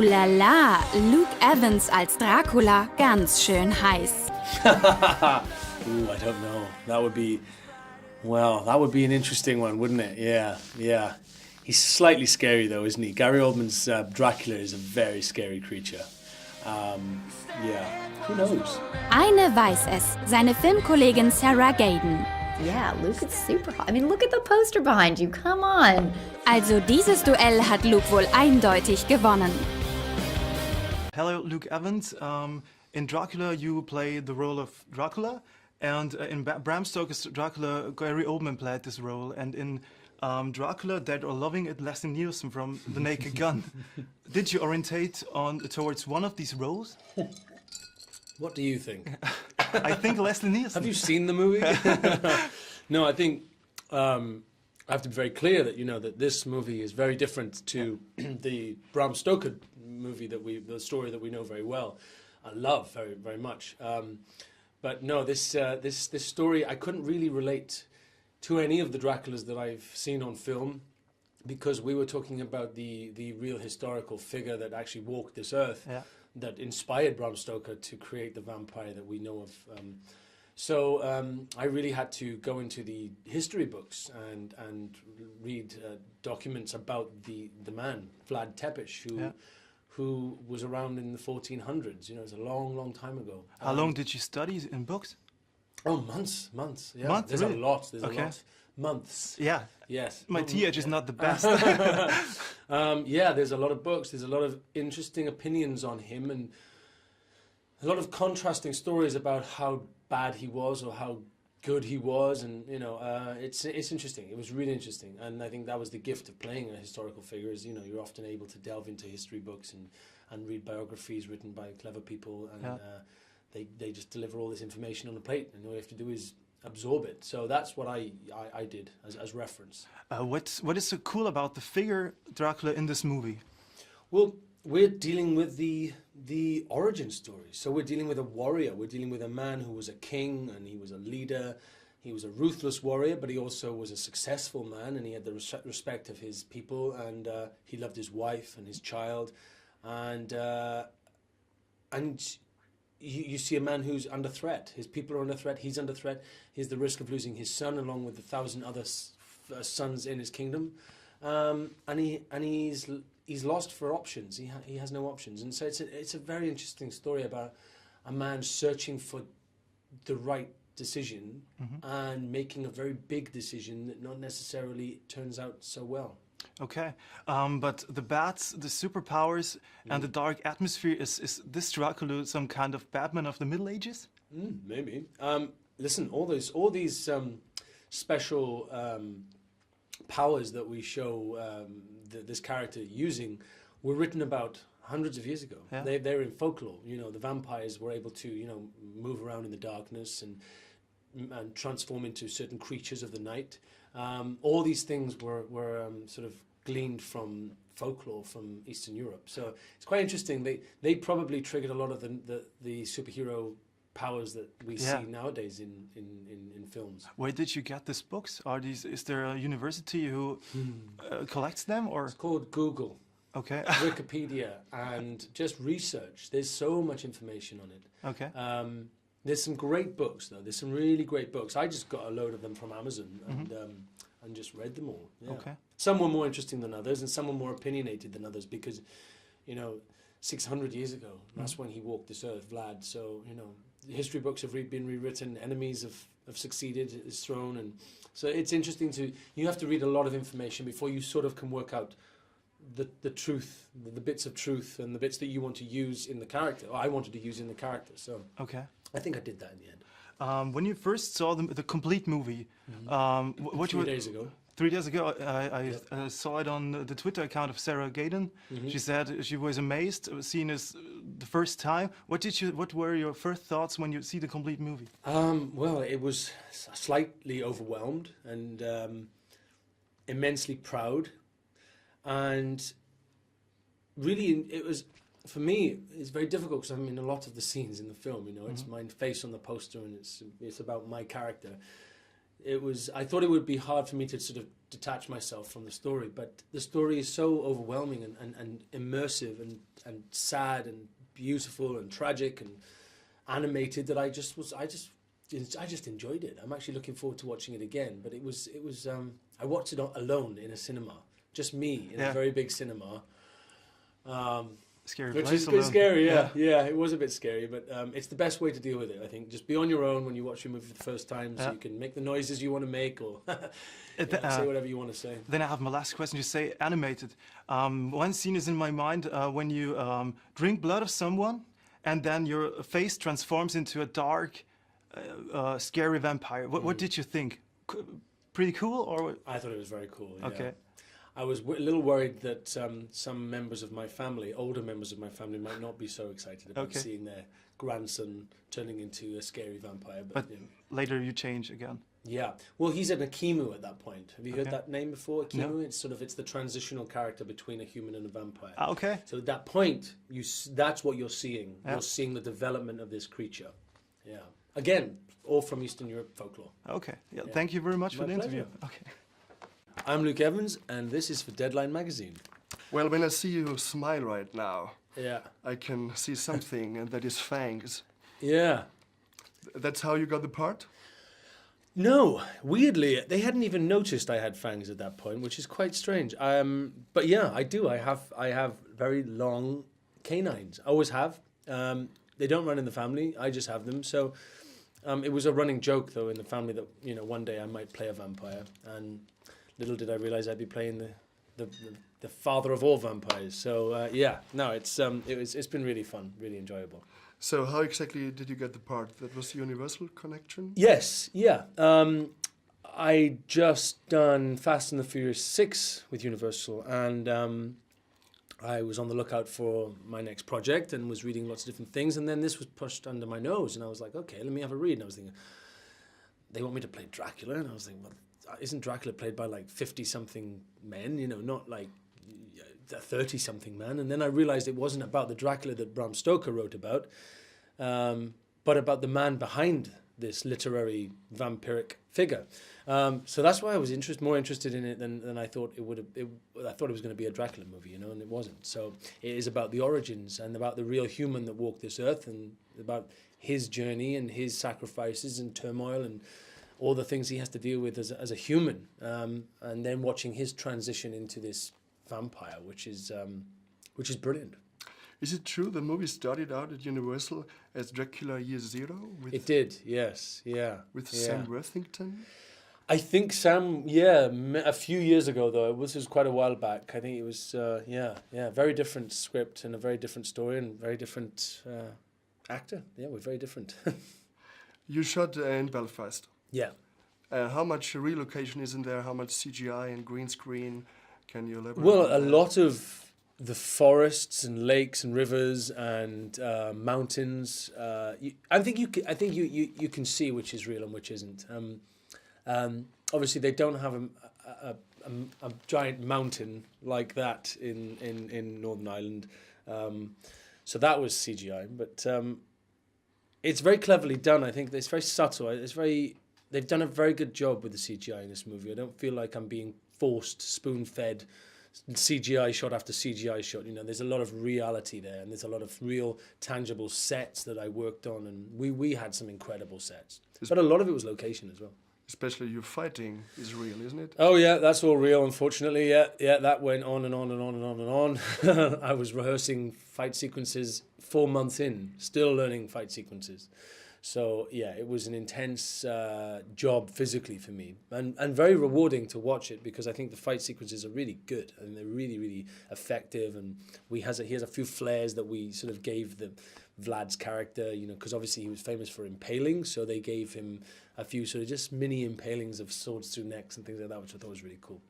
La, Luke Evans als Dracula, ganz schön heiß. Ooh, I don't know. That would be, well, that would be an interesting one, wouldn't it? Yeah, yeah. He's slightly scary though, isn't he? Gary Oldman's Dracula is a very scary creature. Yeah, who knows? Eine weiß es, seine Filmkollegin Sarah Gaden. Yeah, Luke is super hot. I mean, look at the poster behind you. Come on. Also dieses Duell hat Luke wohl eindeutig gewonnen. Hello, Luke Evans. In Dracula, you play the role of Dracula, and in Bram Stoker's Dracula, Gary Oldman played this role, and in Dracula, Dead or Loving It, Leslie Nielsen from The Naked Gun. Did you orientate towards one of these roles? What do you think? I think Leslie Nielsen. Have you seen the movie? No, I think I have to be very clear that that this movie is very different to the Bram Stoker movie the story that we know very well, I love very very much. But no, this story I couldn't really relate to any of the Draculas that I've seen on film, because we were talking about the real historical figure that actually walked this earth. Yeah. That inspired Bram Stoker to create the vampire that we know of. So I really had to go into the history books and read documents about the man, Vlad Tepes, who was around in the 1400s. It's a long, long time ago. How long did you study in books? Oh, months. Yeah, months, there's really? a lot. There's Okay. a lot. Months. Yeah. Yes. My TH is not the best. Yeah, there's a lot of books. There's a lot of interesting opinions on him, and a lot of contrasting stories about how bad he was or how good he was, and it's interesting. It was really interesting, and I think that was the gift of playing a historical figure. Is you're often able to delve into history books and read biographies written by clever people, and they just deliver all this information on a plate, and all you have to do is absorb it. So that's what I did as reference. What is so cool about the figure Dracula in this movie? Well, we're dealing with the origin story. So we're dealing with a warrior. We're dealing with a man who was a king, and he was a leader. He was a ruthless warrior, but he also was a successful man, and he had the respect of his people, and he loved his wife and his child, and you see a man who's under threat. His people are under threat. He's under threat. He has the risk of losing his son along with 1,000 other sons in his kingdom, and he's lost for options. He has no options, and so it's a very interesting story about a man searching for the right decision and making a very big decision that not necessarily turns out so well. Okay, but the bats, the superpowers, and the dark atmosphere, is this Dracula some kind of Batman of the Middle Ages? Maybe. Listen, all these special powers that we show this character using were written about hundreds of years ago. Yeah. They're in folklore. The vampires were able to move around in the darkness and transform into certain creatures of the night. All these things were sort of gleaned from folklore from Eastern Europe. So it's quite interesting. They probably triggered a lot of the superhero powers that we see nowadays in films. Where did you get these books? Is there a university who collects them, or? It's called Google. Okay. Wikipedia, and just research. There's so much information on it. Okay. There's some great books, though. There's some really great books. I just got a load of them from Amazon and just read them all. Yeah. Okay. Some were more interesting than others, and some were more opinionated than others, because, 600 years ago, that's when he walked this earth, Vlad. So, history books have been rewritten. Enemies have succeeded his throne, and so it's interesting you have to read a lot of information before you sort of can work out the truth, the bits of truth, and the bits that you want to use in the character. Or I wanted to use in the character, so okay. I think I did that in the end. When you first saw the complete movie, what 3 days ago. 3 days ago, I saw it on the Twitter account of Sarah Gaden. She said she was amazed seeing this the first time. What were your first thoughts when you see the complete movie? Well, it was slightly overwhelmed and immensely proud, and really it was, for me, it's very difficult because I'm in a lot of the scenes in the film. It's my face on the poster, and it's about my character. I thought it would be hard for me to sort of detach myself from the story, but the story is so overwhelming and immersive and sad and beautiful and tragic and animated that I just enjoyed it. I'm actually looking forward to watching it again. But it was I watched it alone in a cinema, just me in a very big cinema. Scary Which place is alone. scary, yeah. It was a bit scary, but it's the best way to deal with it, I think. Just be on your own when you watch your movie for the first time, so you can make the noises you want to make, or say whatever you want to say. Then I have my last question. You say animated. One scene is in my mind when you drink blood of someone, and then your face transforms into a dark, scary vampire. What did you think? Pretty cool, or? I thought it was very cool, yeah. Okay. I was a little worried that some members of my family, older members of my family, might not be so excited about seeing their grandson turning into a scary vampire. But Later you change again. Yeah. Well, he's an Akimu at that point. Have you heard that name before? Akimu? No. It's the transitional character between a human and a vampire. Okay. So at that point, that's what you're seeing. Yeah. You're seeing the development of this creature. Yeah. Again, all from Eastern Europe folklore. Okay. Yeah. Thank you very much for the interview. Okay. I'm Luke Evans, and this is for Deadline Magazine. Well, when I see you smile right now, Yeah. I can see something, and that is fangs. Yeah. That's how you got the part? No, weirdly, they hadn't even noticed I had fangs at that point, which is quite strange. But yeah, I do. I have very long canines. I always have. They don't run in the family. I just have them. So it was a running joke, though, in the family that one day I might play a vampire. And little did I realize I'd be playing the father of all vampires. So yeah, no, it's been really fun, really enjoyable. So how exactly did you get the part? That was the Universal connection? Yes, yeah. I just done Fast and the Furious 6 with Universal, and I was on the lookout for my next project and was reading lots of different things, and then this was pushed under my nose, and I was like, okay, let me have a read. And I was thinking, they want me to play Dracula, and I was thinking, well, isn't Dracula played by like 50-something men, not like a 30-something man? And then I realized it wasn't about the Dracula that Bram Stoker wrote about, but about the man behind this literary vampiric figure. So that's why I was more interested in it than I thought it would have. I thought it was going to be a Dracula movie, and it wasn't. So it is about the origins and about the real human that walked this earth, and about his journey and his sacrifices and turmoil and all the things he has to deal with as a human, and then watching his transition into this vampire, which is brilliant. Is it true the movie started out at Universal as Dracula Year Zero? It did, yes, yeah. With Sam Worthington? I think Sam, yeah, a few years ago though. This was quite a while back. I think it was, very different script and a very different story and very different actor. Yeah, we're very different. You shot in Belfast. Yeah. How much relocation is in there? How much CGI and green screen? Can you elaborate? Well, on a that? lot of the forests and lakes and rivers and mountains. I think you can see which is real and which isn't. Obviously, they don't have a giant mountain like that in Northern Ireland, so that was CGI. But it's very cleverly done. I think it's very subtle. They've done a very good job with the CGI in this movie. I don't feel like I'm being forced, spoon-fed CGI shot after CGI shot. There's a lot of reality there, and there's a lot of real tangible sets that I worked on, and we had some incredible sets. But a lot of it was location as well. Especially your fighting is real, isn't it? Oh yeah, that's all real, unfortunately. Yeah, that went on and on and on and on and on. I was rehearsing fight sequences 4 months in, still learning fight sequences. So yeah, it was an intense job physically for me, and very rewarding to watch it, because I think the fight sequences are really good and they're really, really effective. And he has a few flares that we sort of gave Vlad's character, because obviously he was famous for impaling, so they gave him a few sort of just mini impalings of swords through necks and things like that, which I thought was really cool.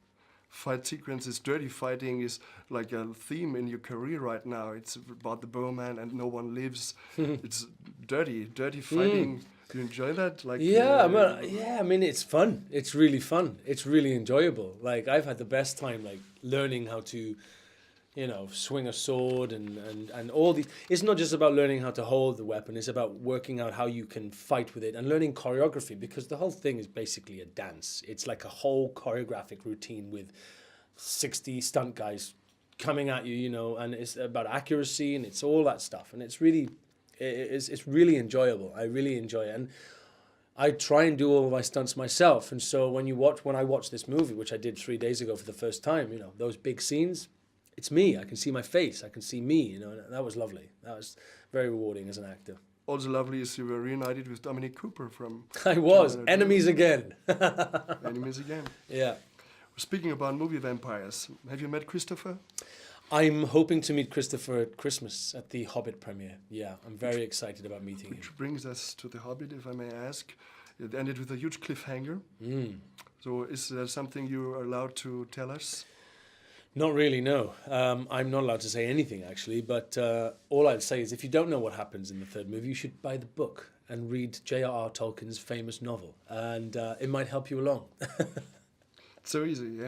Fight sequences, dirty fighting is like a theme in your career right now. It's about the bowman and no one lives. It's dirty fighting. Do you enjoy that? Like I mean, it's fun. It's really fun. It's really enjoyable. Like, I've had the best time, like, learning how to you know, swing a sword and all these. It's not just about learning how to hold the weapon, it's about working out how you can fight with it and learning choreography, because the whole thing is basically a dance. It's like a whole choreographic routine with 60 stunt guys coming at you, you know, and it's about accuracy and it's all that stuff. And it's really enjoyable. I really enjoy it. And I try and do all my stunts myself. And so when I watch this movie, which I did 3 days ago for the first time, you know, those big scenes, it's me. I can see my face. I can see me, you know, and that was lovely. That was very rewarding as an actor. Also lovely is you were reunited with Dominic Cooper from... I was. Enemies again. Enemies again. Yeah. Speaking about movie vampires, have you met Christopher? I'm hoping to meet Christopher at Christmas at the Hobbit premiere. Yeah, I'm very excited about meeting him. Which brings us to the Hobbit, if I may ask. It ended with a huge cliffhanger. So is there something you are allowed to tell us? Not really, no. I'm not allowed to say anything, actually, but all I'd say is if you don't know what happens in the third movie, you should buy the book and read J.R.R. Tolkien's famous novel, and it might help you along. So easy,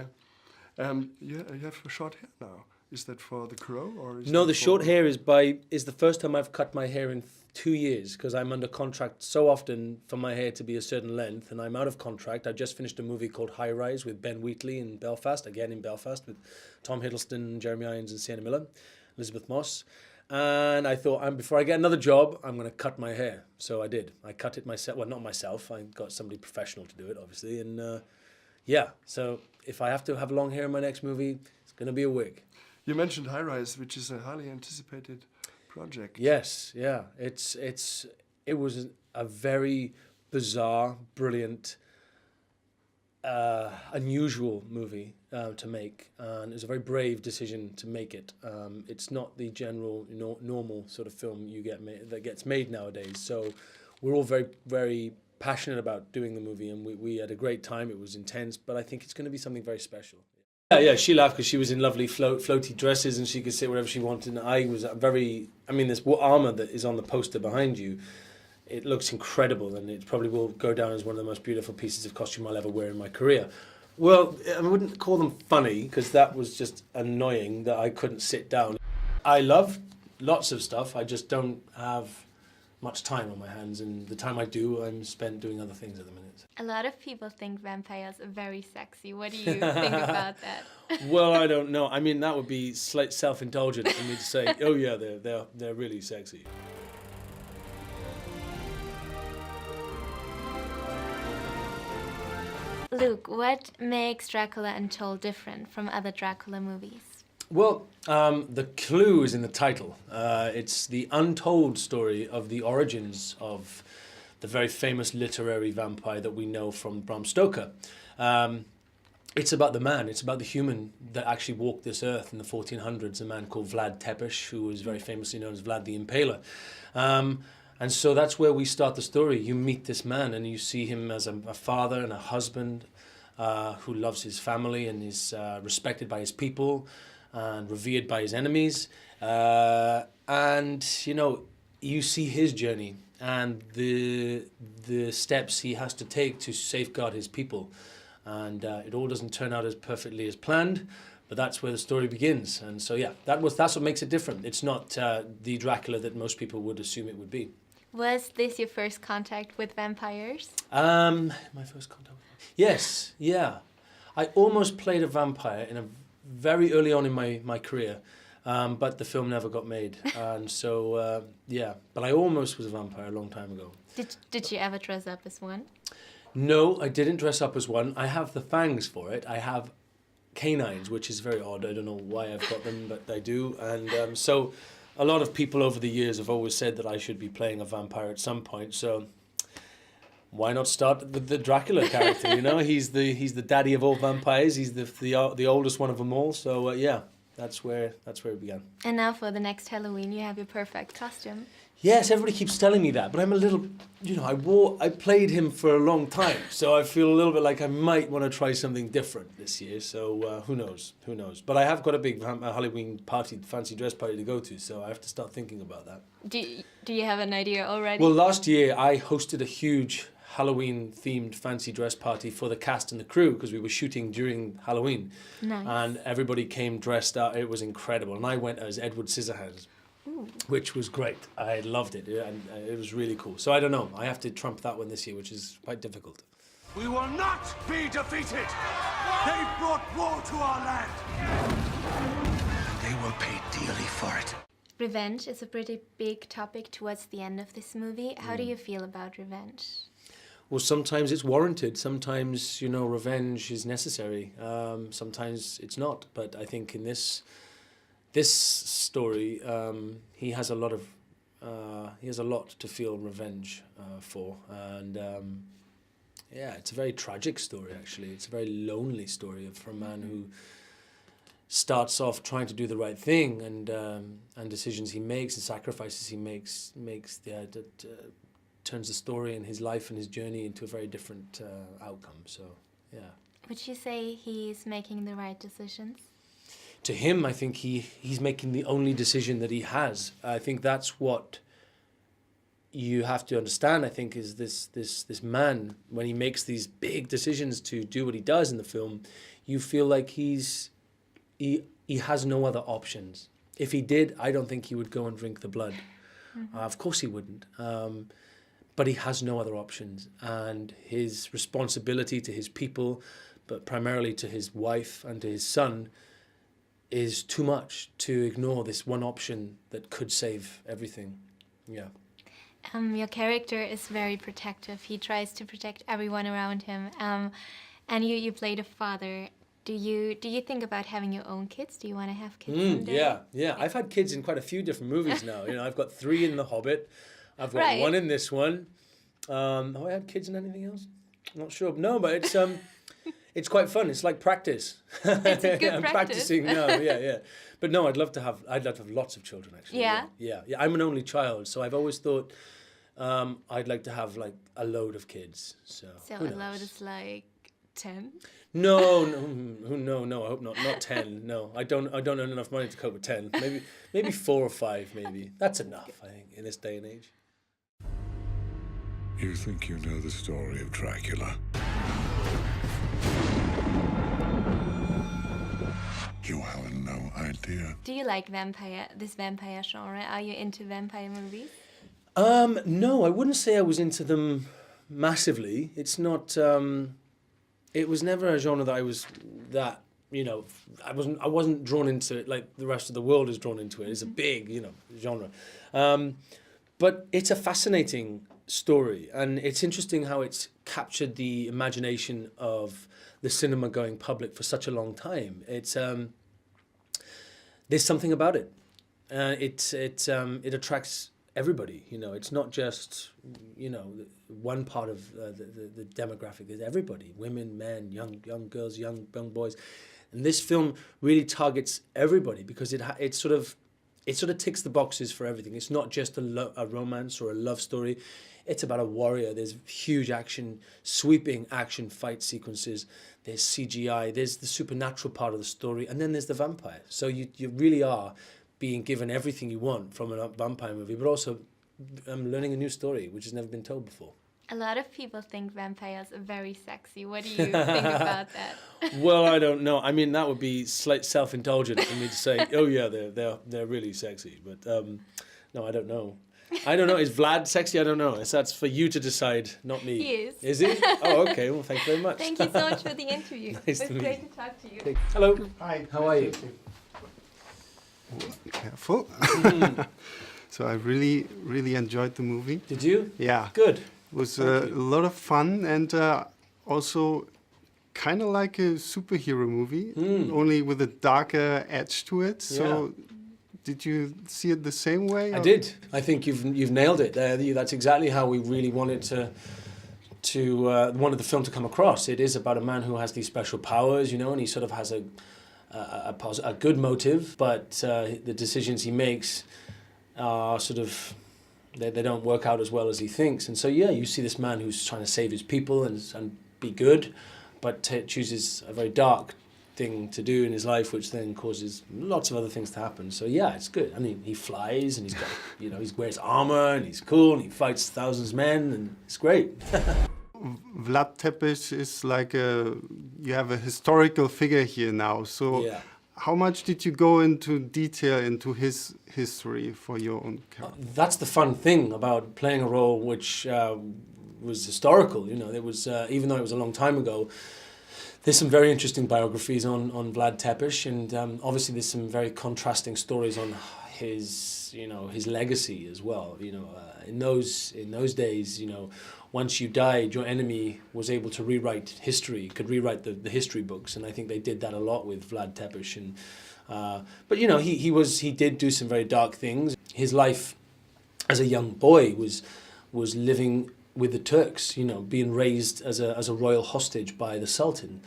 yeah. You have short hair now. Is that for the crow, or is No, that the short hair is the first time I've cut my hair in 2 years, because I'm under contract so often for my hair to be a certain length, and I'm out of contract. I just finished a movie called High Rise with Ben Wheatley in Belfast, again in Belfast, with Tom Hiddleston, Jeremy Irons and Sienna Miller, Elizabeth Moss. And I thought, before I get another job, I'm going to cut my hair. So I did. I cut it myself. Well, not myself. I got somebody professional to do it, obviously. And yeah, so if I have to have long hair in my next movie, it's going to be a wig. You mentioned High Rise, which is a highly anticipated project. Yes, yeah. It was a very bizarre, brilliant, unusual movie to make, and it was a very brave decision to make it. It's not the general, normal sort of film that gets made nowadays. So we're all very, very passionate about doing the movie, and we had a great time. It was intense, but I think it's going to be something very special. Yeah, she laughed because she was in lovely floaty dresses and she could sit wherever she wanted. And I was this armour that is on the poster behind you, it looks incredible, and it probably will go down as one of the most beautiful pieces of costume I'll ever wear in my career. Well, I wouldn't call them funny, because that was just annoying that I couldn't sit down. I love lots of stuff, I just don't have much time on my hands, and the time I do, I'm spent doing other things at the minute. A lot of people think vampires are very sexy. What do you think about that? Well, I don't know. I mean, that would be slight self-indulgent for me to say, oh yeah, they're really sexy. Luke, what makes Dracula Untold different from other Dracula movies? Well, the clue is in the title. It's the untold story of the origins of the very famous literary vampire that we know from Bram Stoker. It's about the man, it's about the human that actually walked this earth in the 1400s, a man called Vlad Tepes, who was very famously known as Vlad the Impaler. And so that's where we start the story. You meet this man and you see him as a father and a husband who loves his family and is respected by his people and revered by his enemies. And, you know, you see his journey and the steps he has to take to safeguard his people. And it all doesn't turn out as perfectly as planned, but that's where the story begins. And so, yeah, that's what makes it different. It's not the Dracula that most people would assume it would be. Was this your first contact with vampires? My first contact. Yes, yeah. I almost played a vampire very early on in my career, but the film never got made. And so, yeah, but I almost was a vampire a long time ago. Did you ever dress up as one? No, I didn't dress up as one. I have the fangs for it. I have canines, which is very odd. I don't know why I've got them, but I do. And so a lot of people over the years have always said that I should be playing a vampire at some point. So why not start with the Dracula character? You know, he's the daddy of all vampires. He's the oldest one of them all. So yeah, that's where it began. And now for the next Halloween, you have your perfect costume. Yes, everybody keeps telling me that, but I'm a little, you know, I played him for a long time, so I feel a little bit like I might want to try something different this year, so who knows. But I have got a big Halloween party, fancy dress party to go to, so I have to start thinking about that. Do you have an idea already? Well, last year I hosted a huge Halloween-themed fancy dress party for the cast and the crew because we were shooting during Halloween. Nice. And everybody came dressed up. It was incredible. And I went as Edward Scissorhands, which was great. I loved it, and it was really cool. So I don't know. I have to trump that one this year, which is quite difficult. We will not be defeated! They brought war to our land! They will pay dearly for it. Revenge is a pretty big topic towards the end of this movie. How do you feel about revenge? Well, sometimes it's warranted. Sometimes, you know, revenge is necessary. Sometimes it's not. But I think in this story, he has a lot to feel revenge for, and yeah, it's a very tragic story. Actually, it's a very lonely story for a man who starts off trying to do the right thing, and decisions he makes and sacrifices he makes turns the story and his life and his journey into a very different outcome. So, yeah. Would you say he's making the right decisions? To him, I think he's making the only decision that he has. I think that's what you have to understand, I think, is this man, when he makes these big decisions to do what he does in the film, you feel like he has no other options. If he did, I don't think he would go and drink the blood. Of course he wouldn't. But he has no other options. And his responsibility to his people, but primarily to his wife and to his son, is too much to ignore this one option that could save everything. Yeah. Your character is very protective. He tries to protect everyone around him. And you played a father. Do you think about having your own kids? Do you want to have kids someday? Yeah. I've had kids in quite a few different movies now. You know, I've got 3 in The Hobbit. I've got 1 in this one. Have I had kids in anything else? I'm not sure. No, but it's quite fun. It's like practice. It's a good I'm practice. practicing now. Yeah. But no, I'd love to have lots of children actually. Yeah? Yeah. I'm an only child, so I've always thought I'd like to have like a load of kids. So who a knows? load is like 10? No. I hope not. Not 10. No, I don't earn enough money to cope with 10. Maybe 4 or 5. Maybe that's enough. I think in this day and age. You think you know the story of Dracula? You have no idea. Do you like this vampire genre? Are you into vampire movies? No, I wouldn't say I was into them massively. It's not. It was never a genre that I was that. You know, I wasn't drawn into it like the rest of the world is drawn into it. It's a big, genre. But it's a fascinating story, and it's interesting how it's captured the imagination of the cinema going public for such a long time. It's there's something about it. It attracts everybody. You know, it's not just one part of the demographic. It's everybody: women, men, young girls, young boys. And this film really targets everybody because it sort of ticks the boxes for everything. It's not just a romance or a love story. It's about a warrior. There's huge action, sweeping action fight sequences. There's CGI. There's the supernatural part of the story. And then there's the vampire. So you really are being given everything you want from a vampire movie, but also learning a new story, which has never been told before. A lot of people think vampires are very sexy. What do you think about that? Well, I don't know. I mean, that would be slight self-indulgent for me to say, oh yeah, they're really sexy. But no, I don't know. Is Vlad sexy? I don't know. That's for you to decide, not me. He is. Is he? Oh, okay. Well, thank you very much. Thank you so much for the interview. Nice It to was meet great you. to talk to you. Hello. Hi. How are you? Careful. So I really enjoyed the movie. Did you? Yeah. Good. It was a lot of fun and also kind of like a superhero movie, only with a darker edge to it. So did you see it the same way? I did. I think you've nailed it. That's exactly how we really wanted wanted the film to come across. It is about a man who has these special powers, and he sort of has a good motive, but the decisions he makes are sort of they don't work out as well as he thinks. And so you see this man who's trying to save his people and be good, but chooses a very dark thing to do in his life, which then causes lots of other things to happen. So it's good. I mean, he flies and he's got he wears armor and he's cool and he fights thousands of men and it's great. Vlad Tepes is like you have a historical figure here now. So Yeah. how much did you go into detail into his history for your own character? That's the fun thing about playing a role which was historical. You know, it was even though it was a long time ago. There's some very interesting biographies on Vlad Tepes, and obviously there's some very contrasting stories on his legacy as well. You know, in those days, you know, once you died, your enemy was able to rewrite history, could rewrite the history books, and I think they did that a lot with Vlad Tepes. And but you know, he did do some very dark things. His life as a young boy was living with the Turks, you know, being raised as a royal hostage by the Sultan.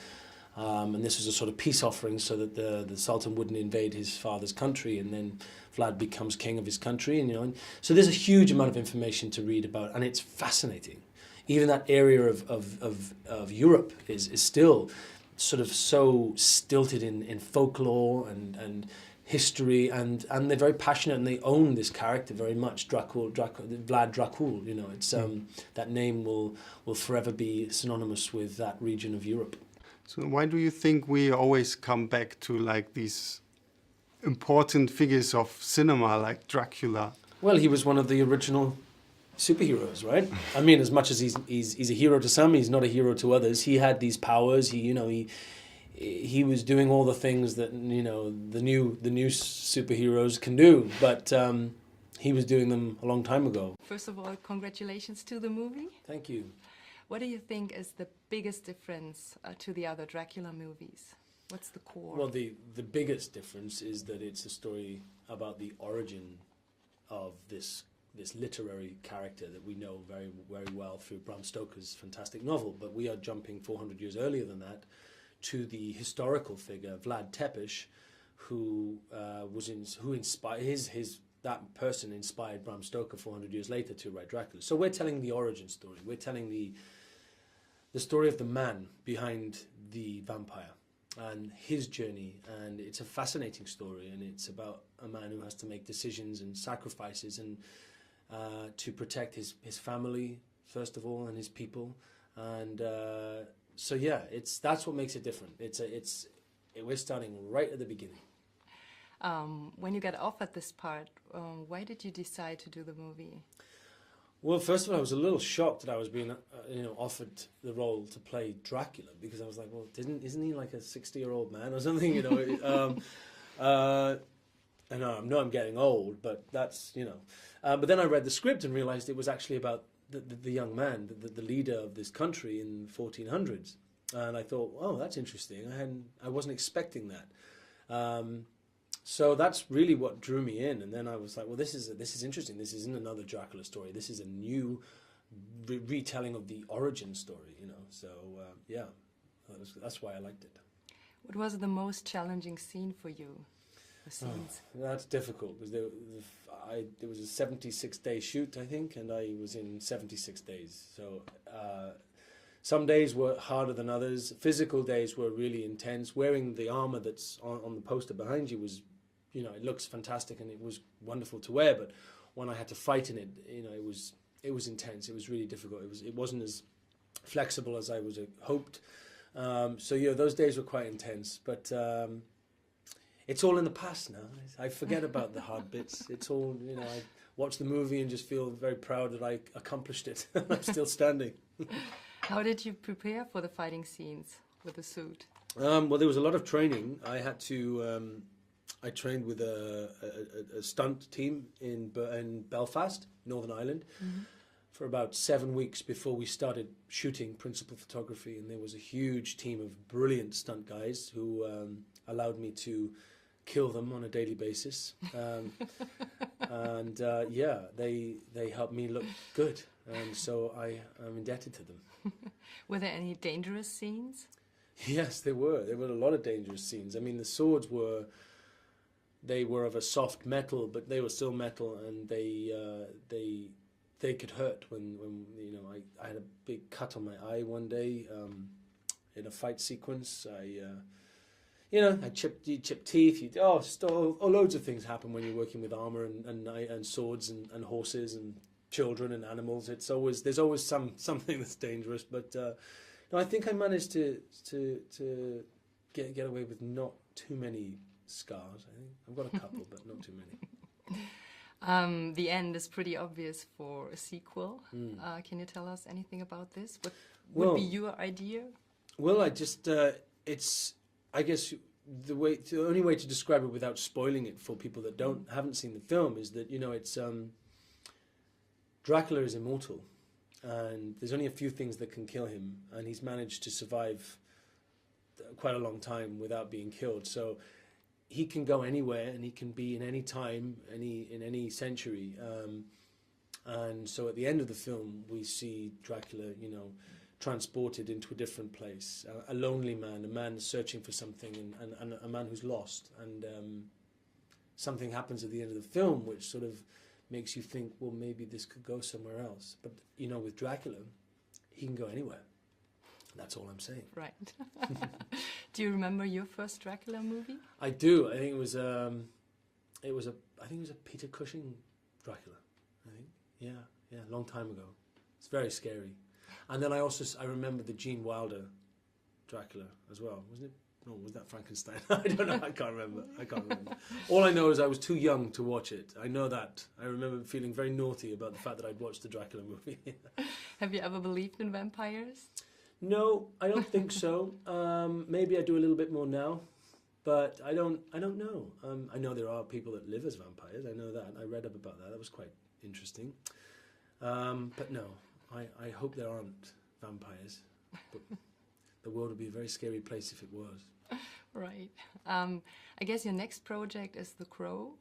And this was a sort of peace offering so that the Sultan wouldn't invade his father's country, and then Vlad becomes king of his country. And, you know, and so there's a huge amount of information to read about, and it's fascinating. Even that area of Europe is still sort of so stilted in folklore and history, and they're very passionate, and they own this character very much, Vlad Dracula. You know, it's that name will forever be synonymous with that region of Europe. So why do you think we always come back to like these important figures of cinema like Dracula? Well, he was one of the original superheroes, right? I mean, as much as he's a hero to some, he's not a hero to others. He had these powers. He was doing all the things that, you know, the new superheroes can do, but he was doing them a long time ago. First of all, congratulations to the movie. Thank you. What do you think is the biggest difference to the other Dracula movies? What's the core? Well, the biggest difference is that it's a story about the origin of this literary character that we know very, very well through Bram Stoker's fantastic novel, but we are jumping 400 years earlier than that to the historical figure Vlad Tepes, who inspired that person inspired Bram Stoker 400 years later to write Dracula. So we're telling the origin story. We're telling the story of the man behind the vampire and his journey, and it's a fascinating story, and it's about a man who has to make decisions and sacrifices and to protect his family first of all, and his people, and so yeah, that's what makes it different. We're starting right at the beginning. When you got offered this part, why did you decide to do the movie? Well, first of all, I was a little shocked that I was being, offered the role to play Dracula, because I was like, well, isn't he like a 60-year-old man or something? You know, I know I'm getting old, but that's, you know. But then I read the script and realized it was actually about the young man, the leader of this country in the 1400s, and I thought, oh, that's interesting. I wasn't expecting that. So that's really what drew me in, and then I was like, well, this is interesting. This isn't another Dracula story. This is a new retelling of the origin story, you know. So yeah, that's why I liked it. What was the most challenging scene for you? The scenes. Oh, that's difficult, because it was a 76-day shoot, I think, and I was in 76 days. So some days were harder than others. Physical days were really intense. Wearing the armor that's on the poster behind you was, you know, it looks fantastic and it was wonderful to wear, but when I had to fight in it, you know, it was intense. It was really difficult. It wasn't as flexible as I was hoped. So yeah, those days were quite intense, but it's all in the past now. I forget about the hard bits. It's all, you know, I watch the movie and just feel very proud that I accomplished it. I'm still standing. How did you prepare for the fighting scenes with the suit? Well, there was a lot of training. I had to. I trained with a stunt team in Belfast, Northern Ireland, for about 7 weeks before we started shooting principal photography. And there was a huge team of brilliant stunt guys who allowed me to kill them on a daily basis. And yeah, they helped me look good. And so I'm indebted to them. Were there any dangerous scenes? Yes, there were. There were a lot of dangerous scenes. I mean, the swords were of a soft metal, but they were still metal, and they could hurt when you know, I had a big cut on my eye one day in a fight sequence. I chipped teeth. Loads of things happen when you're working with armor and swords and horses, and children and animals. There's always something that's dangerous. But no, I think I managed to get away with not too many scars. I think I've got a couple, but not too many. The end is pretty obvious for a sequel. Can you tell us anything about this? What would be your idea? Well, it's I guess the only way to describe it without spoiling it for people that haven't seen the film is that it's Dracula is immortal, and there's only a few things that can kill him, and he's managed to survive quite a long time without being killed. So he can go anywhere, and he can be in any time, in any century. And so at the end of the film, we see Dracula, transported into a different place, a lonely man, a man searching for something, and a man who's lost. And something happens at the end of the film which sort of makes you think, well, maybe this could go somewhere else. But, with Dracula, he can go anywhere. That's all I'm saying. Right. Do you remember your first Dracula movie? I do. I think it was a Peter Cushing Dracula. I think. Yeah, a long time ago. It's very scary. And then I remember the Gene Wilder Dracula as well, wasn't it? No, was that Frankenstein? I don't know. I can't remember. All I know is I was too young to watch it. I know that. I remember feeling very naughty about the fact that I'd watched the Dracula movie. Have you ever believed in vampires? No, I don't think so. Maybe I do a little bit more now, but I don't know. I know there are people that live as vampires. I know that. I read up about that. That was quite interesting. But no, I hope there aren't vampires. But the world would be a very scary place if it was. Right. I guess your next project is The Crow.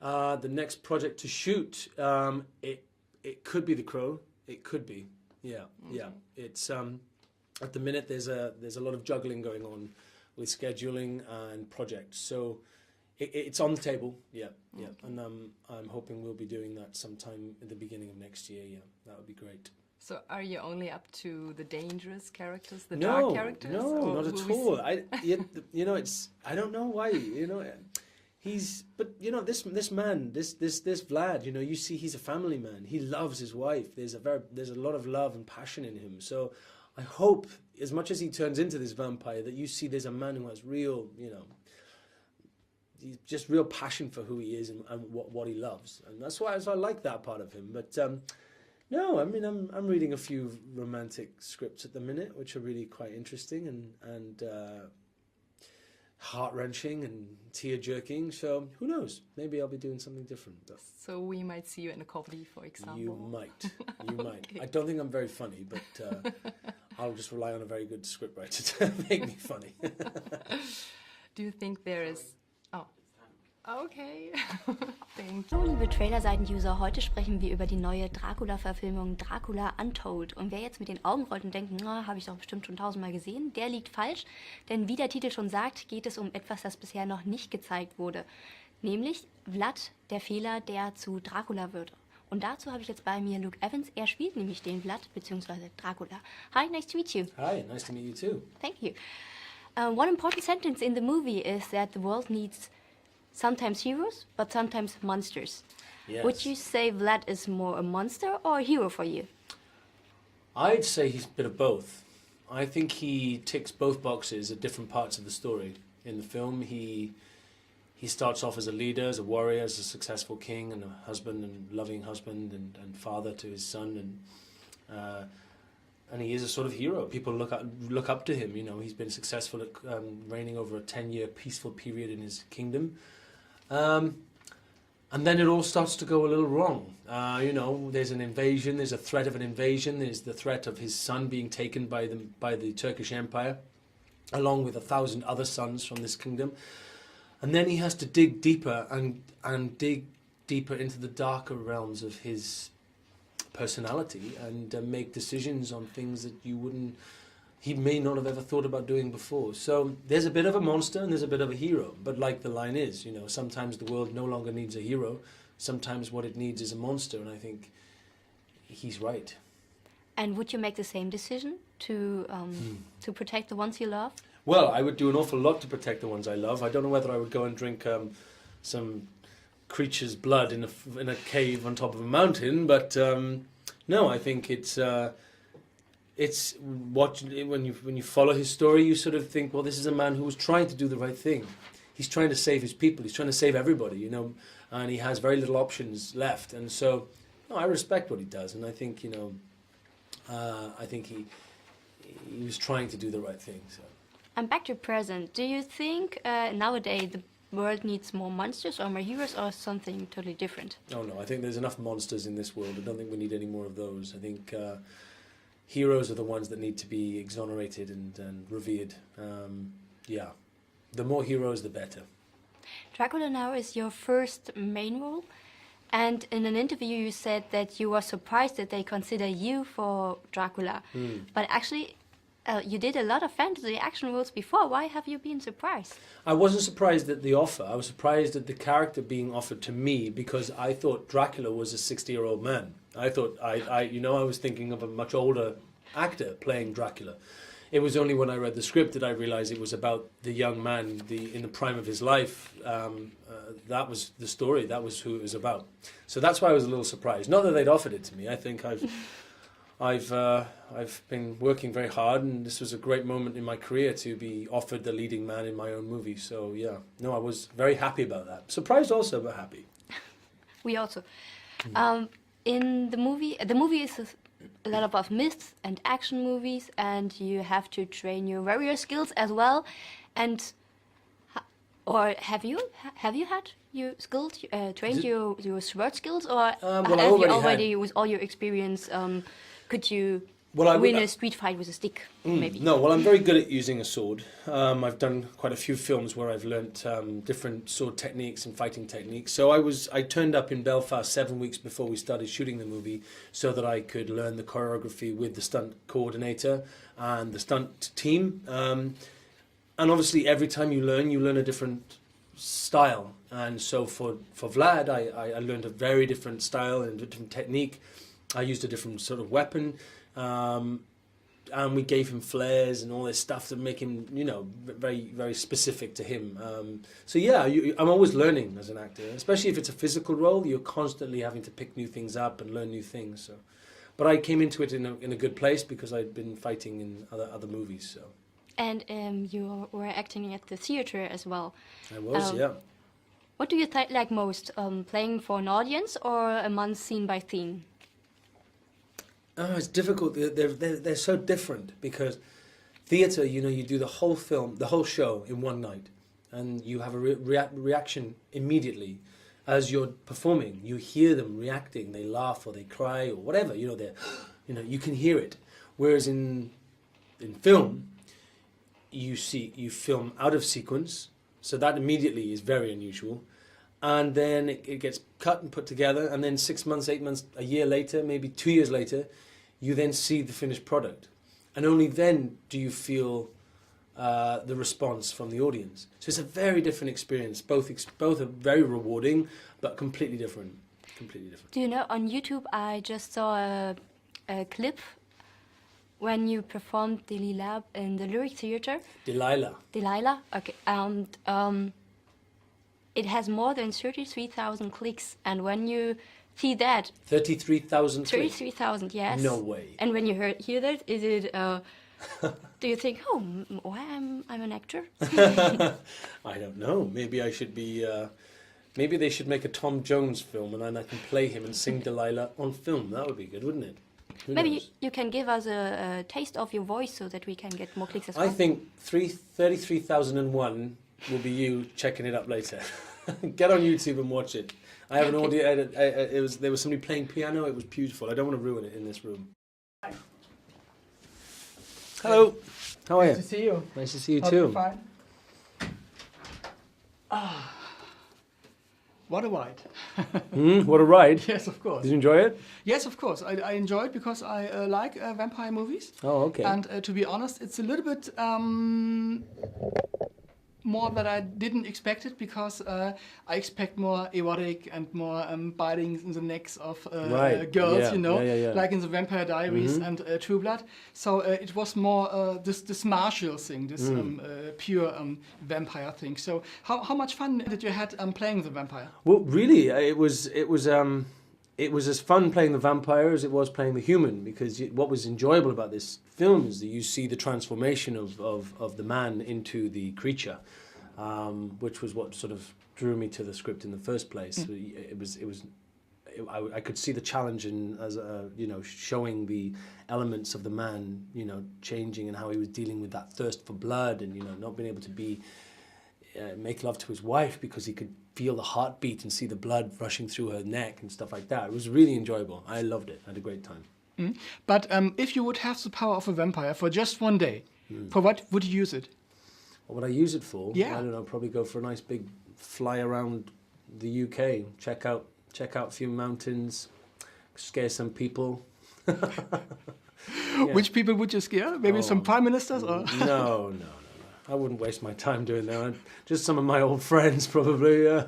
The next project to shoot, it could be The Crow. It could be. Yeah, okay. Yeah. It's at the minute there's a lot of juggling going on with scheduling and projects. So it's on the table. Yeah, yeah. Okay. And I'm hoping we'll be doing that sometime at the beginning of next year. Yeah, that would be great. So are you only up to the dangerous characters, the dark characters? No, not at all. I don't know why. This man, this Vlad. You see, he's a family man. He loves his wife. There's a lot of love and passion in him. So I hope, as much as he turns into this vampire, that you see there's a man who has real, just real passion for who he is and what he loves. And that's why I like that part of him. But no, I mean, I'm reading a few romantic scripts at the minute, which are really quite interesting and heart-wrenching and tear-jerking. So who knows? Maybe I'll be doing something different. So we might see you in a comedy, for example. You might. Okay. I don't think I'm very funny, but I'll just rely on a very good scriptwriter to make me funny. Do you think there is... Okay. Hallo liebe Trailer-Seiten-User, heute sprechen wir über die neue Dracula-Verfilmung Dracula Untold. Und wer jetzt mit den Augen rollt und denkt, na, habe ich doch bestimmt schon 1000-mal gesehen, der liegt falsch. Denn wie der Titel schon sagt, geht es um etwas, das bisher noch nicht gezeigt wurde. Nämlich Vlad, der Fehler, der zu Dracula wird. Und dazu habe ich jetzt bei mir Luke Evans. Er spielt nämlich den Vlad, beziehungsweise Dracula. Hi, nice to meet you. Hi, nice to meet you too. Thank you. One important sentence in the movie is that the world needs sometimes heroes, but sometimes monsters. Yes. Would you say Vlad is more a monster or a hero for you? I'd say he's a bit of both. I think he ticks both boxes at different parts of the story. In the film, he starts off as a leader, as a warrior, as a successful king and a husband and loving husband and father to his son, and he is a sort of hero. People look up to him. He's been successful at reigning over a 10-year peaceful period in his kingdom. And then it all starts to go a little wrong. There's an invasion, there's a threat of an invasion, there's the threat of his son being taken by the Turkish Empire, along with 1,000 other sons from this kingdom. And then he has to dig deeper and dig deeper into the darker realms of his personality and make decisions on things that he may not have ever thought about doing before. So there's a bit of a monster and there's a bit of a hero. But like the line is, sometimes the world no longer needs a hero. Sometimes what it needs is a monster, and I think he's right. And would you make the same decision to protect the ones you love? Well, I would do an awful lot to protect the ones I love. I don't know whether I would go and drink some creature's blood in a cave on top of a mountain. But no, I think it's when you follow his story, you sort of think, well, this is a man who was trying to do the right thing. He's trying to save his people. He's trying to save everybody, you know, and he has very little options left. And so, no, I respect what he does, and I think, you know, I think he was trying to do the right thing. So. And back to present, do you think nowadays the world needs more monsters or more heroes or something totally different? Oh no, I think there's enough monsters in this world. I don't think we need any more of those. I think heroes are the ones that need to be exonerated and revered. Yeah, the more heroes, the better. Dracula now is your first main role, and in an interview you said that you were surprised that they consider you for Dracula. But actually, you did a lot of fantasy action roles before. Why have you been surprised? I wasn't surprised at the offer. I was surprised at the character being offered to me because I thought Dracula was a 60-year-old man. I thought, I was thinking of a much older actor playing Dracula. It was only when I read the script that I realized it was about the young man in the prime of his life. That was the story. That was who it was about. So that's why I was a little surprised. Not that they'd offered it to me. I think I've been working very hard, and this was a great moment in my career to be offered the leading man in my own movie. So yeah, no, I was very happy about that. Surprised also, but happy. We also. In the movie is a lot about myths and action movies, and you have to train your warrior skills as well. And or have you had your skills trained your sword skills, or have you already with all your experience? Could you win a street fight with a stick, maybe? No, well, I'm very good at using a sword. I've done quite a few films where I've learnt different sword techniques and fighting techniques. So I turned up in Belfast 7 weeks before we started shooting the movie so that I could learn the choreography with the stunt coordinator and the stunt team. And obviously, every time you learn a different style. And so for Vlad, I learned a very different style and a different technique. I used a different sort of weapon, and we gave him flares and all this stuff to make him, you know, very, very specific to him. So yeah, I'm always learning as an actor, especially if it's a physical role. You're constantly having to pick new things up and learn new things. So, but I came into it in a good place because I'd been fighting in other movies. So. And you were acting at the theater as well. I was, yeah. What do you like most, playing for an audience or a month scene by scene? Oh, it's difficult. They're so different because theatre, you know, you do the whole film, the whole show in one night, and you have a reaction immediately as you're performing. You hear them reacting. They laugh or they cry or whatever. You know, you can hear it. Whereas in film, you film out of sequence, so that immediately is very unusual. And then it gets cut and put together, and then 6 months, 8 months, a year later, maybe 2 years later, you then see the finished product. And only then do you feel the response from the audience. So it's a very different experience. Both are very rewarding, but completely different. Completely different. Do you know, on YouTube I just saw a clip when you performed Delilah in the Lyric Theatre. Delilah, okay. And it has more than 33,000 clicks, and when you see that... 33,000 clicks? 33,000, yes. No way. And when you hear that, is it... do you think, oh, why I'm an actor? I don't know. Maybe I should be... maybe they should make a Tom Jones film, and then I can play him and sing Delilah on film. That would be good, wouldn't it? Maybe you can give us a taste of your voice so that we can get more clicks as well. I think 33,001 will be you checking it up later. Get on YouTube and watch it. I have an audio edit. There was somebody playing piano. It was beautiful. I don't want to ruin it in this room. Hello. How are you? Nice to see you. Nice to see you Hope too. you're fine. What a ride. What a ride. Yes, of course. Did you enjoy it? Yes, of course. I enjoy it because I like vampire movies. Oh, okay. And to be honest, it's a little bit more that I didn't expect it, because I expect more erotic and more biting in the necks of girls, you know, like in the Vampire Diaries and True Blood. So it was more this martial thing, this pure vampire thing. So how much fun did you had playing the vampire? Well, really, it was as fun playing the vampire as it was playing the human, because what was enjoyable about this film is that you see the transformation of the man into the creature, which was what sort of drew me to the script in the first place. I could see the challenge in showing the elements of the man, changing, and how he was dealing with that thirst for blood, and not being able to make love to his wife because he could feel the heartbeat and see the blood rushing through her neck and stuff like that. It was really enjoyable. I loved it. I had a great time. But if you would have the power of a vampire for just one day, for what would you use it? What would I use it for? Yeah. I don't know, probably go for a nice big fly around the UK, check out a few mountains, scare some people. Which people would you scare? Maybe some prime ministers? Or? No. I wouldn't waste my time doing that. Just some of my old friends, probably. Yeah,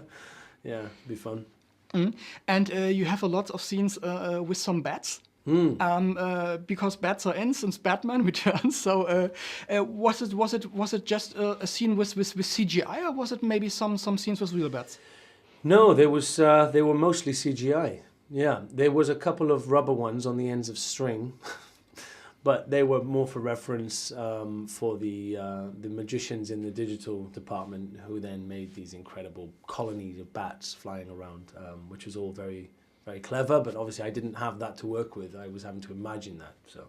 it'd be fun. And you have a lot of scenes with some bats. Because bats are in since Batman Returns. So was it just a scene with CGI, or was it maybe some scenes with real bats? No, they were mostly CGI. Yeah, there was a couple of rubber ones on the ends of string. But they were more for reference for the magicians in the digital department, who then made these incredible colonies of bats flying around, which was all very, very clever. But obviously I didn't have that to work with. I was having to imagine that. So.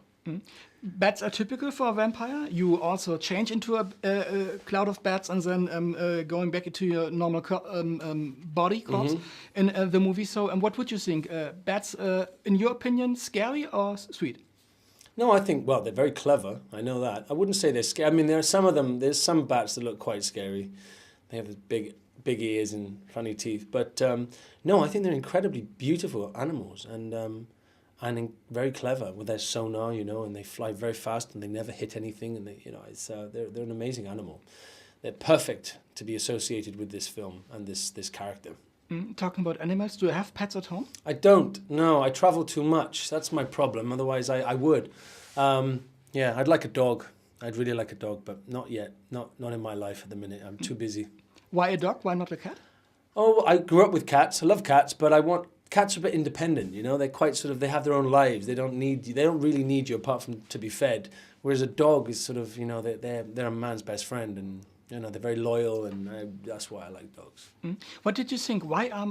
Bats are typical for a vampire. You also change into a cloud of bats and then going back into your normal body corpse in the movie. So what would you think? Bats, in your opinion, scary or sweet? No, I think, well, they're very clever. I know that. I wouldn't say they're scary. I mean, there are some of them, there's some bats that look quite scary. They have big ears and funny teeth. But no, I think they're incredibly beautiful animals and very clever with their sonar, and they fly very fast and they never hit anything. And they're an amazing animal. They're perfect to be associated with this film and this character. Talking about animals, do you have pets at home? I don't. No, I travel too much. That's my problem. Otherwise, I would. I'd like a dog. I'd really like a dog, but not yet. Not in my life at the minute. I'm too busy. Why a dog? Why not a cat? Oh, I grew up with cats. I love cats, but cats are a bit independent. They're quite they have their own lives. They don't really need you apart from to be fed. Whereas a dog is sort of, they're a man's best friend, and they're very loyal, and that's why I like dogs. What did you think? Why are,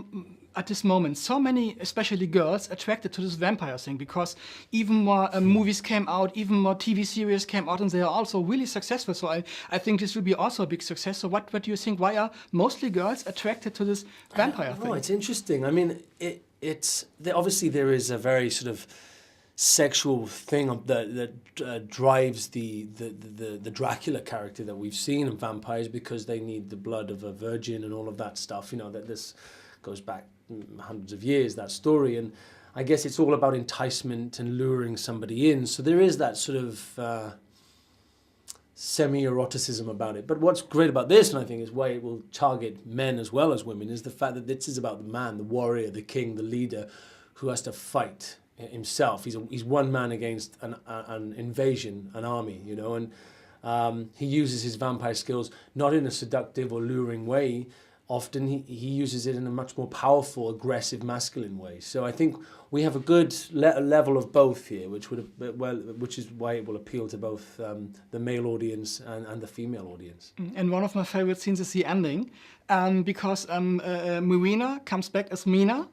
at this moment, so many, especially girls, attracted to this vampire thing? Because even more movies came out, even more TV series came out, and they are also really successful. So I think this will be also a big success. So what do you think? Why are mostly girls attracted to this vampire thing? Oh, it's interesting. I mean, obviously there is a very sort of sexual thing that drives the Dracula character that we've seen in vampires, because they need the blood of a virgin and all of that stuff. That this goes back hundreds of years, that story, and I guess it's all about enticement and luring somebody in. So there is that sort of semi-eroticism about it. But what's great about this, and I think is why it will target men as well as women, is the fact that this is about the man, the warrior, the king, the leader, who has to fight himself. He's one man against an invasion, an army, and he uses his vampire skills not in a seductive or luring way. Often he uses it in a much more powerful, aggressive, masculine way. So I think we have a good level of both here, which is why it will appeal to both the male audience and the female audience. And one of my favorite scenes is the ending, because Marina comes back as Mina.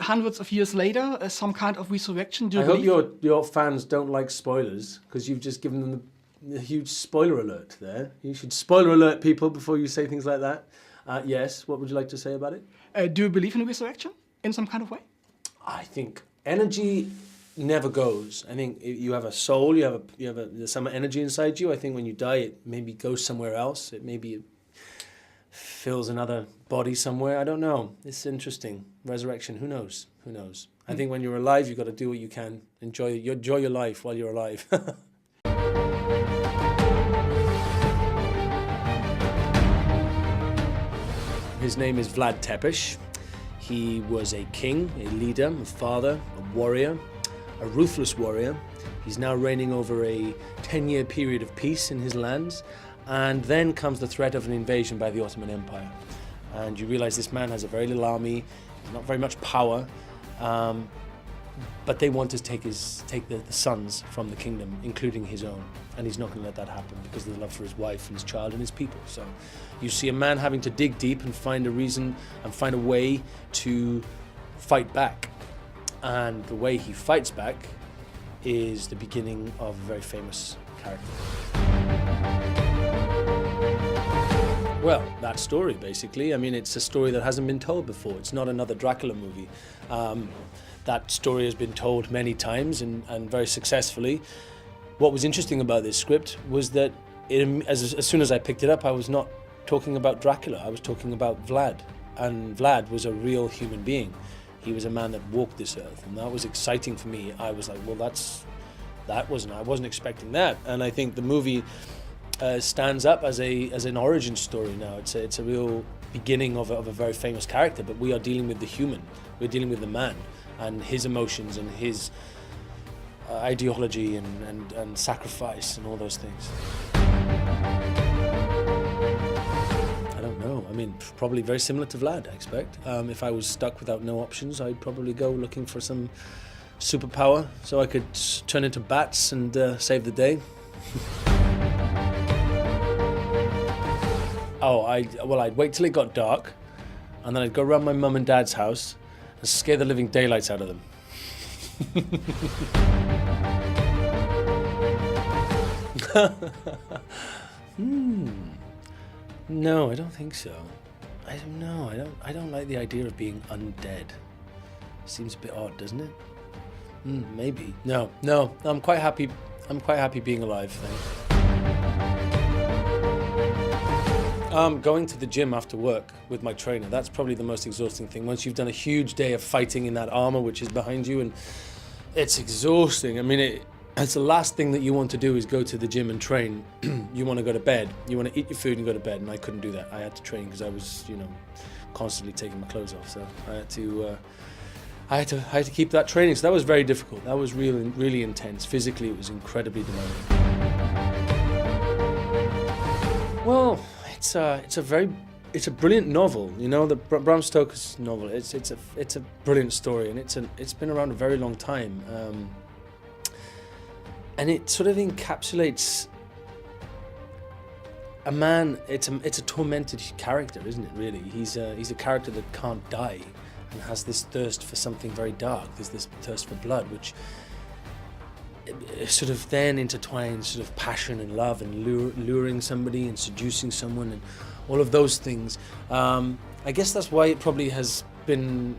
Hundreds of years later, some kind of resurrection. I hope your fans don't like spoilers, because you've just given them the huge spoiler alert there. You should spoiler alert people before you say things like that. Yes, what would you like to say about it? Do you believe in resurrection in some kind of way? I think energy never goes. I think you have a soul, you have some energy inside you. I think when you die, it maybe goes somewhere else. It maybe fills another body somewhere. I don't know. It's interesting. Resurrection. Who knows? Who knows? I think when you're alive, you've got to do what you can. Enjoy your life while you're alive. His name is Vlad Tepes. He was a king, a leader, a father, a warrior, a ruthless warrior. He's now reigning over a 10-year period of peace in his lands. And then comes the threat of an invasion by the Ottoman Empire. And you realize this man has a very little army, not very much power, but they want to take the sons from the kingdom, including his own. And he's not going to let that happen because of the love for his wife and his child and his people. So you see a man having to dig deep and find a reason and find a way to fight back. And the way he fights back is the beginning of a very famous character. Well, that story, basically. I mean, it's a story that hasn't been told before. It's not another Dracula movie. That story has been told many times and very successfully. What was interesting about this script was that as soon as I picked it up, I was not talking about Dracula. I was talking about Vlad. And Vlad was a real human being. He was a man that walked this earth. And that was exciting for me. I was like, well, I wasn't expecting that. And I think the movie stands up as an origin story now. It's a real beginning of a very famous character, but we are dealing with the human. We're dealing with the man and his emotions and his ideology and sacrifice and all those things. I don't know. I mean, probably very similar to Vlad, I expect. If I was stuck without no options, I'd probably go looking for some superpower so I could turn into bats and save the day. I'd wait till it got dark, and then I'd go around my mum and dad's house and scare the living daylights out of them. No, I don't think so. I don't know. I don't like the idea of being undead. Seems a bit odd, doesn't it? Maybe. No. I'm quite happy. I'm quite happy being alive, thanks. Going to the gym after work with my trainer, that's probably the most exhausting thing. Once you've done a huge day of fighting in that armor which is behind you, and it's exhausting. I mean, it's the last thing that you want to do is go to the gym and train. You want to go to bed. You want to eat your food and go to bed, and I couldn't do that. I had to train because I was, constantly taking my clothes off. So I had to keep that training. So that was very difficult. That was really intense. Physically, it was incredibly demanding. Well, it's a brilliant novel. The Bram Stoker's novel. It's a brilliant story, and it's been around a very long time. And it sort of encapsulates a man. It's a tormented character, isn't it? Really, he's a character that can't die and has this thirst for something very dark. There's this thirst for blood, which sort of then intertwines sort of passion and love and luring somebody and seducing someone and all of those things. I guess that's why it probably has been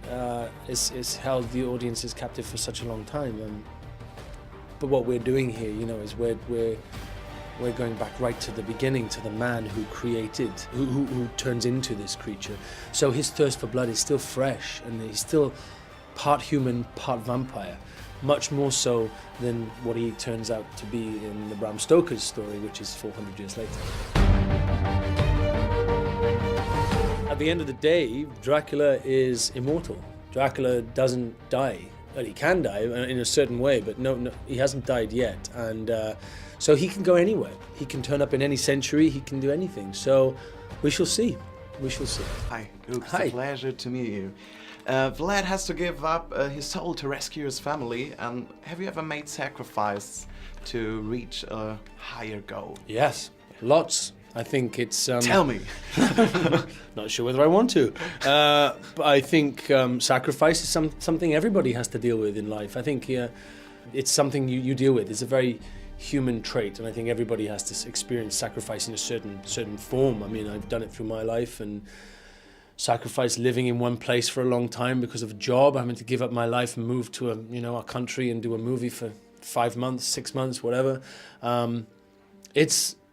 is held the audiences captive for such a long time. But what we're doing here, is we're going back right to the beginning, to the man who created, who turns into this creature. So his thirst for blood is still fresh, and he's still part human, part vampire. Much more so than what he turns out to be in the Bram Stoker's story, which is 400 years later. At the end of the day, Dracula is immortal. Dracula doesn't die. Well, he can die in a certain way, but no, he hasn't died yet. And so he can go anywhere. He can turn up in any century. He can do anything. So we shall see. We shall see. Hi, Luke. Hi. It's a pleasure to meet you. Vlad has to give up his soul to rescue his family. And have you ever made sacrifice to reach a higher goal? Yes, lots. I think it's... Tell me. Not sure whether I want to. But I think sacrifice is something everybody has to deal with in life. I think it's something you deal with. It's a very human trait, and I think everybody has to experience sacrifice in a certain form. I mean, I've done it through my life, and sacrifice living in one place for a long time because of a job, having to give up my life and move to a country and do a movie for 5 months, 6 months, whatever.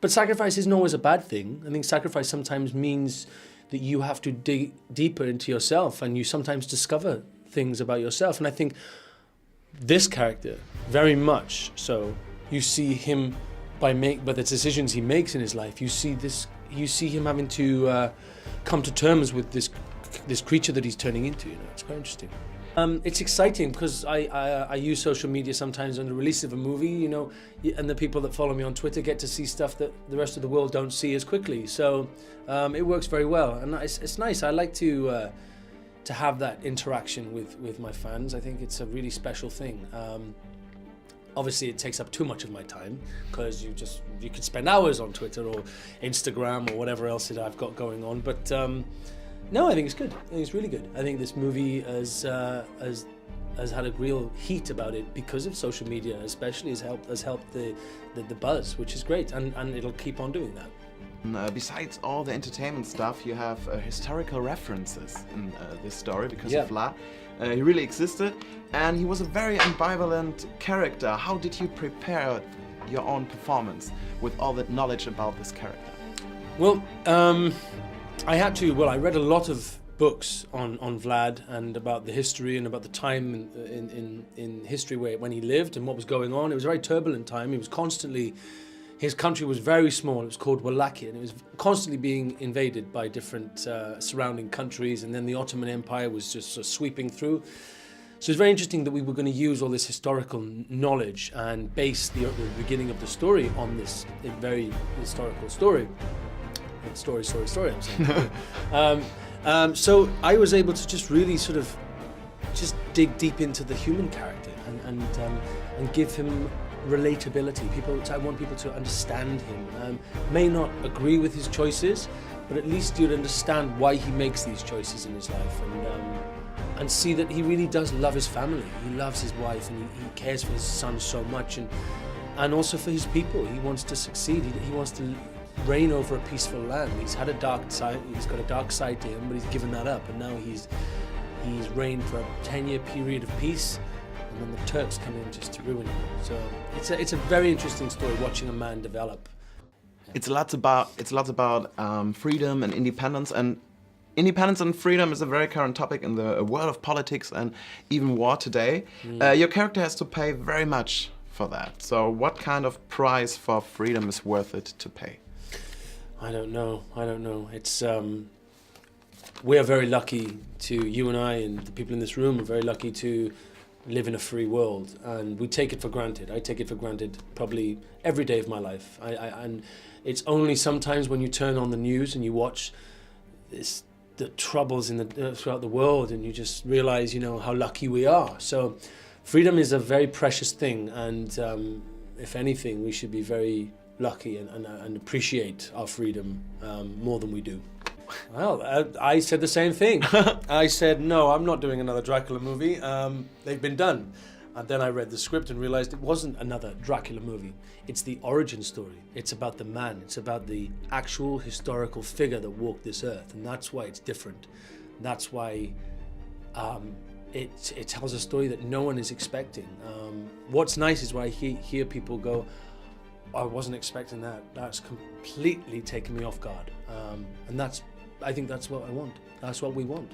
But sacrifice isn't always a bad thing. I think sacrifice sometimes means that you have to dig deeper into yourself, and you sometimes discover things about yourself. And I think this character, very much so, you see him by the decisions he makes in his life. You see this you see him having to come to terms with this creature that he's turning into. You know, it's quite interesting. It's exciting because I use social media sometimes on the release of a movie, you know, and the people that follow me on Twitter get to see stuff that the rest of the world don't see as quickly. So it works very well, and it's nice. I like to have that interaction with my fans. I think it's a really special thing. Obviously, it takes up too much of my time because you could spend hours on Twitter or Instagram or whatever else that I've got going on. But no, I think it's good. I think it's really good. I think this movie has had a real heat about it because of social media, especially has helped the buzz, which is great, and it'll keep on doing that. Besides all the entertainment stuff, you have historical references in this story because of Vlad. He really existed, and he was a very ambivalent character. How did you prepare your own performance with all that knowledge about this character? Well, I had to. Well, I read a lot of books on Vlad and about the history and about the time in history when he lived and what was going on. It was a very turbulent time. He was constantly. His country was very small. It was called Wallachia, and it was constantly being invaded by different surrounding countries. And then the Ottoman Empire was just sort of sweeping through. So it's very interesting that we were going to use all this historical knowledge and base the beginning of the story on this very historical story. Story, I'm saying. So I was able to just really sort of just dig deep into the human character and give him relatability. I want people to understand him. May not agree with his choices, but at least you'd understand why he makes these choices in his life, and see that he really does love his family. He loves his wife, and he cares for his son so much, and also for his people. He wants to succeed. He wants to reign over a peaceful land. He's had a dark side. He's got a dark side to him, but he's given that up, and now he's reigned for a 10-year period of peace. And then the Turks come in just to ruin him. So it's a very interesting story watching a man develop. It's lots about freedom and independence, and independence and freedom is a very current topic in the world of politics and even war today. Your character has to pay very much for that. So what kind of price for freedom is worth it to pay? I don't know. It's we are very lucky you and I and the people in this room are very lucky to live in a free world, and we take it for granted. I take it for granted probably every day of my life. And it's only sometimes when you turn on the news and you watch the troubles throughout the world, and you just realize, you know, how lucky we are. So freedom is a very precious thing, and if anything, we should be very lucky and appreciate our freedom more than we do. Well, I said the same thing. I said, no, I'm not doing another Dracula movie. They've been done. And then I read the script and realized it wasn't another Dracula movie. It's the origin story. It's about the man. It's about the actual historical figure that walked this earth. And that's why it's different. That's why it tells a story that no one is expecting. What's nice is why I hear people go, I wasn't expecting that. That's completely taken me off guard. And I think that's what I want. That's what we want.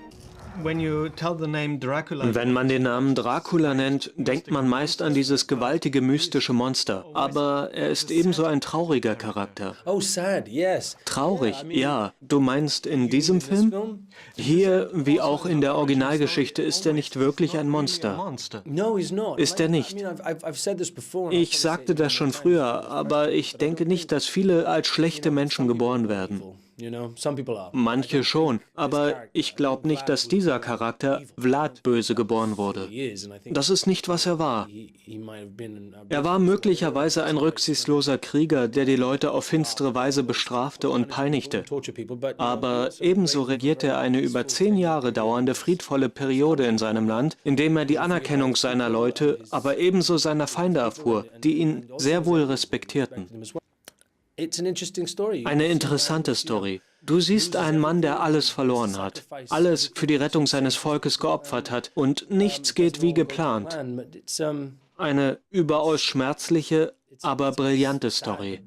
Wenn man den Namen Dracula nennt, denkt man meist an dieses gewaltige mystische Monster. Aber er ist ebenso ein trauriger Charakter. Oh, sad, yes. Traurig, ja. Du meinst in diesem Film? Hier, wie auch in der Originalgeschichte, ist er nicht wirklich ein Monster. Ist er nicht. Ich sagte das schon früher, aber ich denke nicht, dass viele als schlechte Menschen geboren werden. Manche schon, aber ich glaube nicht, dass dieser Charakter Vlad böse geboren wurde. Das ist nicht, was er war. Er war möglicherweise ein rücksichtsloser Krieger, der die Leute auf finstere Weise bestrafte und peinigte. Aber ebenso regierte er eine über 10 Jahre dauernde friedvolle Periode in seinem Land, in dem er die Anerkennung seiner Leute, aber ebenso seiner Feinde erfuhr, die ihn sehr wohl respektierten. Eine interessante Story. Du siehst einen Mann, der alles verloren hat, alles für die Rettung seines Volkes geopfert hat und nichts geht wie geplant. Eine überaus schmerzliche, aber brillante Story.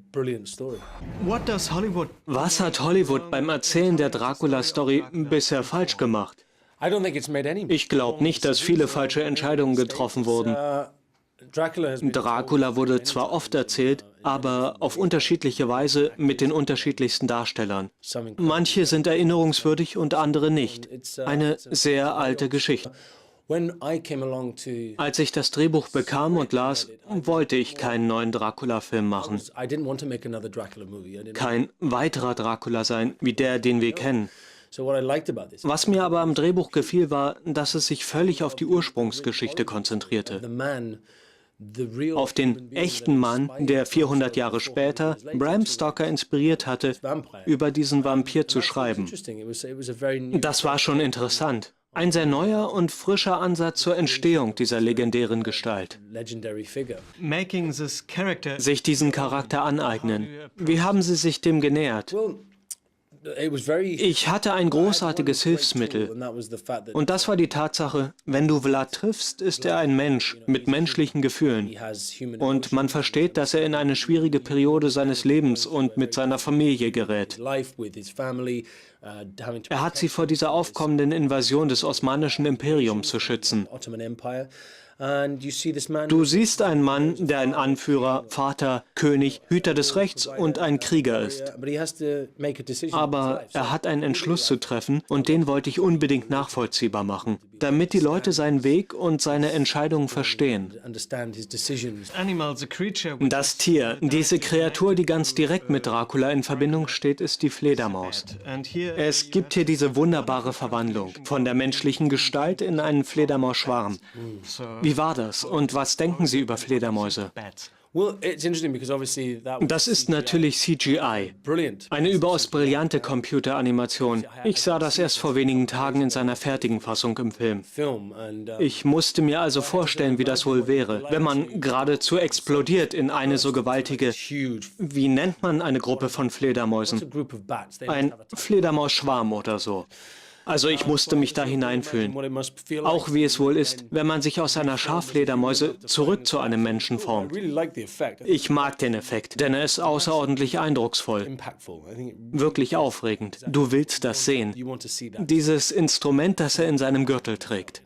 Was hat Hollywood beim Erzählen der Dracula-Story bisher falsch gemacht? Ich glaube nicht, dass viele falsche Entscheidungen getroffen wurden. Dracula wurde zwar oft erzählt, aber auf unterschiedliche Weise mit den unterschiedlichsten Darstellern. Manche sind erinnerungswürdig und andere nicht. Eine sehr alte Geschichte. Als ich das Drehbuch bekam und las, wollte ich keinen neuen Dracula-Film machen. Kein weiterer Dracula sein, wie der, den wir kennen. Was mir aber am Drehbuch gefiel, war, dass es sich völlig auf die Ursprungsgeschichte konzentrierte. Auf den echten Mann, der 400 Jahre später Bram Stoker inspiriert hatte, über diesen Vampir zu schreiben. Das war schon interessant. Ein sehr neuer und frischer Ansatz zur Entstehung dieser legendären Gestalt. Sich diesen Charakter aneignen. Wie haben Sie sich dem genähert? Ich hatte ein großartiges Hilfsmittel. Und das war die Tatsache, wenn du Vlad triffst, ist er ein Mensch mit menschlichen Gefühlen. Und man versteht, dass er in eine schwierige Periode seines Lebens und mit seiner Familie gerät. Er hat sie vor dieser aufkommenden Invasion des Osmanischen Imperiums zu schützen. Du siehst einen Mann, der ein Anführer, Vater, König, Hüter des Rechts und ein Krieger ist. Aber er hat einen Entschluss zu treffen und den wollte ich unbedingt nachvollziehbar machen, damit die Leute seinen Weg und seine Entscheidungen verstehen. Das Tier, diese Kreatur, die ganz direkt mit Dracula in Verbindung steht, ist die Fledermaus. Es gibt hier diese wunderbare Verwandlung von der menschlichen Gestalt in einen Fledermausschwarm. Wie war das und was denken Sie über Fledermäuse? Das ist natürlich CGI. Eine überaus brillante Computeranimation. Ich sah das erst vor wenigen Tagen in seiner fertigen Fassung im Film. Ich musste mir also vorstellen, wie das wohl wäre, wenn man geradezu explodiert in eine so gewaltige... Wie nennt man eine Gruppe von Fledermäusen? Ein Fledermausschwarm oder so. Also ich musste mich da hineinfühlen. Auch wie es wohl ist, wenn man sich aus einer Schar Fledermäuse zurück zu einem Menschen formt. Ich mag den Effekt, denn er ist außerordentlich eindrucksvoll. Wirklich aufregend. Du willst das sehen. Dieses Instrument, das er in seinem Gürtel trägt.